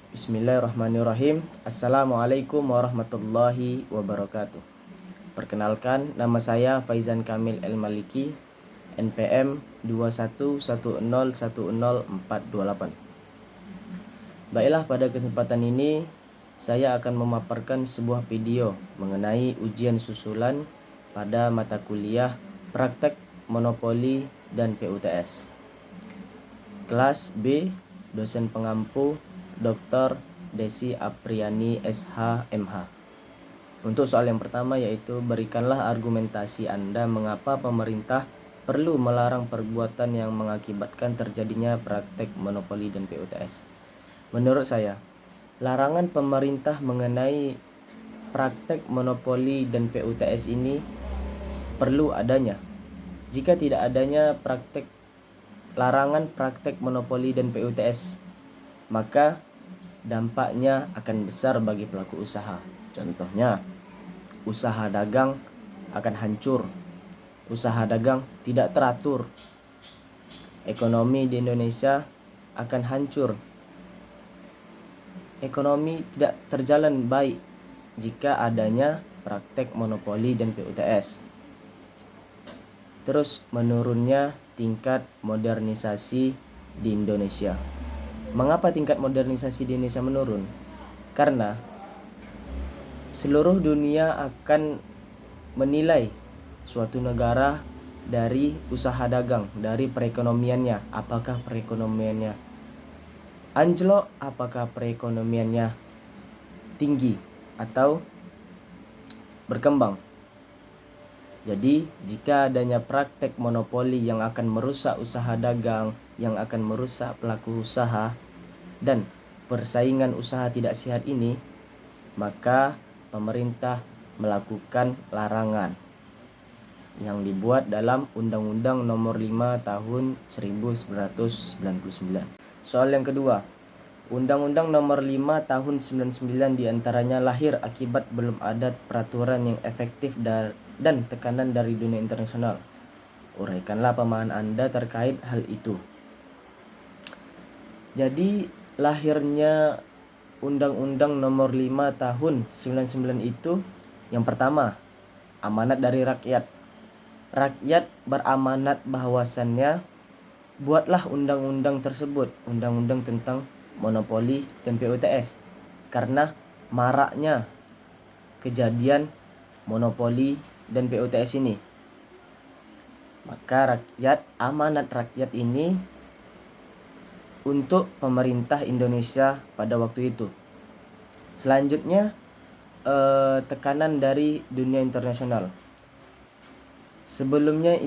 Bismillahirrahmanirrahim. Assalamualaikum warahmatullahi wabarakatuh. Perkenalkan, nama saya Faizan Kamil El Maliki, NPM 211010428. Baiklah, pada kesempatan ini saya akan memaparkan sebuah video mengenai ujian susulan pada mata kuliah Praktek Monopoli dan PUTS. Kelas B, dosen pengampu Dr. Desi Apriani SH MH. Untuk soal yang pertama yaitu berikanlah argumentasi Anda mengapa pemerintah perlu melarang perbuatan yang mengakibatkan terjadinya praktek monopoli dan PUTS. Menurut saya, larangan pemerintah mengenai praktek monopoli dan PUTS ini perlu adanya. Jika tidak adanya larangan praktek monopoli dan PUTS, maka dampaknya akan besar bagi pelaku usaha. Contohnya, usaha dagang akan hancur, usaha dagang tidak teratur, ekonomi di Indonesia akan hancur, ekonomi tidak terjalan baik jika adanya praktek monopoli dan PUTS. Terus menurunnya tingkat modernisasi di Indonesia. Mengapa tingkat modernisasi di Indonesia menurun? Karena seluruh dunia akan menilai suatu negara dari usaha dagang, dari perekonomiannya. Apakah perekonomiannya anjlok, apakah perekonomiannya tinggi atau berkembang. Jadi, jika adanya praktek monopoli yang akan merusak usaha dagang, yang akan merusak pelaku usaha, dan persaingan usaha tidak sehat ini, maka pemerintah melakukan larangan yang dibuat dalam Undang-Undang Nomor 5 Tahun 1999. Soal yang kedua, Undang-Undang Nomor 5 Tahun 99 diantaranya lahir akibat belum ada peraturan yang efektif dan tekanan dari dunia internasional. Uraikanlah pemahaman Anda terkait hal itu. Jadi, lahirnya Undang-Undang Nomor 5 Tahun 99 itu, yang pertama, amanat dari rakyat. Rakyat beramanat bahwasannya buatlah undang-undang tersebut, undang-undang tentang monopoli dan PUTS, karena maraknya kejadian monopoli dan PUTS ini. Maka amanat rakyat ini untuk pemerintah Indonesia pada waktu itu. Selanjutnya, tekanan dari dunia internasional. Sebelumnya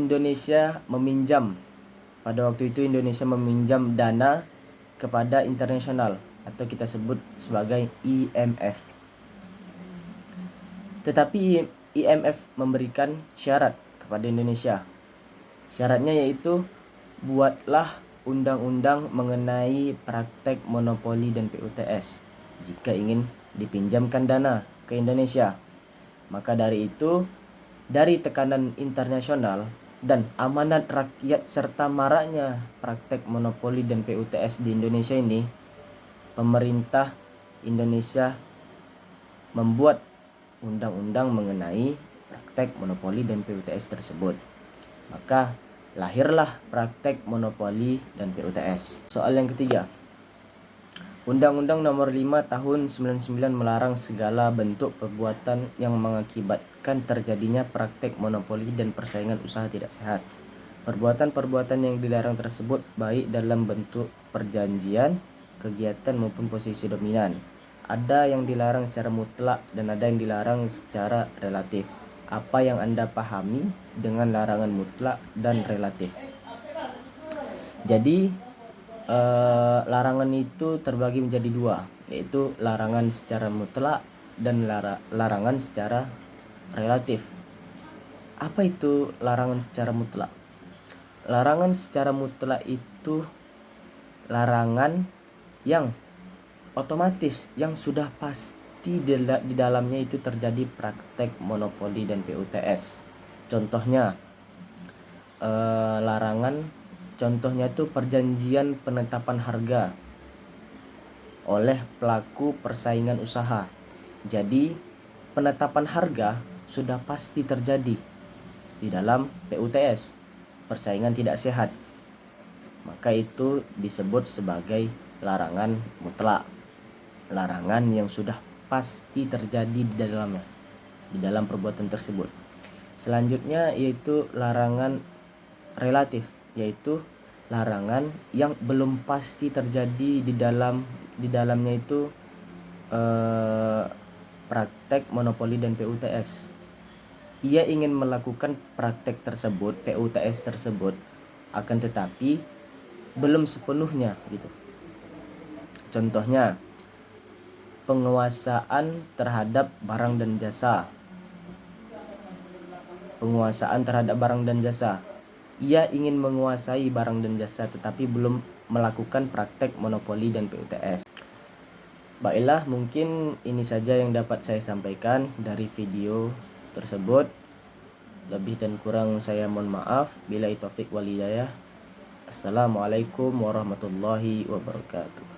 pada waktu itu Indonesia meminjam dana kepada internasional atau kita sebut sebagai IMF. Tetapi IMF memberikan syarat kepada Indonesia. Syaratnya yaitu buatlah undang-undang mengenai praktek monopoli dan PUTS jika ingin dipinjamkan dana ke Indonesia. Maka dari itu, dari tekanan internasional dan amanat rakyat serta maraknya praktek monopoli dan PUTS di Indonesia ini, pemerintah Indonesia membuat undang-undang mengenai praktek monopoli dan PUTS tersebut. Maka lahirlah praktek monopoli dan PUTS. Soal yang ketiga, Undang-Undang Nomor 5 Tahun 99 melarang segala bentuk perbuatan yang mengakibatkan terjadinya praktek monopoli dan persaingan usaha tidak sehat. Perbuatan-perbuatan yang dilarang tersebut baik dalam bentuk perjanjian, kegiatan maupun posisi dominan. Ada yang dilarang secara mutlak dan ada yang dilarang secara relatif. Apa yang Anda pahami dengan larangan mutlak dan relatif? Jadi, larangan itu terbagi menjadi dua, yaitu larangan secara mutlak dan larangan secara relatif. Apa itu larangan secara mutlak? Larangan secara mutlak itu larangan yang otomatis, yang sudah pasti di dalamnya itu terjadi praktek monopoli dan PUTS. Contohnya, Contohnya itu perjanjian penetapan harga. oleh pelaku persaingan usaha. Jadi, penetapan harga sudah pasti terjadi di dalam PUTS, persaingan tidak sehat. Maka itu disebut sebagai larangan mutlak. Larangan yang sudah pasti terjadi di dalamnya, di dalam perbuatan tersebut. Selanjutnya yaitu larangan relatif, yaitu larangan yang belum pasti terjadi di dalamnya itu praktek monopoli dan PUTS. Ia ingin melakukan praktek tersebut, PUTS tersebut, akan tetapi belum sepenuhnya gitu. Contohnya, penguasaan terhadap barang dan jasa. Penguasaan terhadap barang dan jasa. Ia ingin menguasai barang dan jasa tetapi belum melakukan praktek monopoli dan PUTS. Baiklah, mungkin ini saja yang dapat saya sampaikan dari video tersebut. Lebih dan kurang saya mohon maaf. Billahi taufik wal hidayah. Assalamualaikum warahmatullahi wabarakatuh.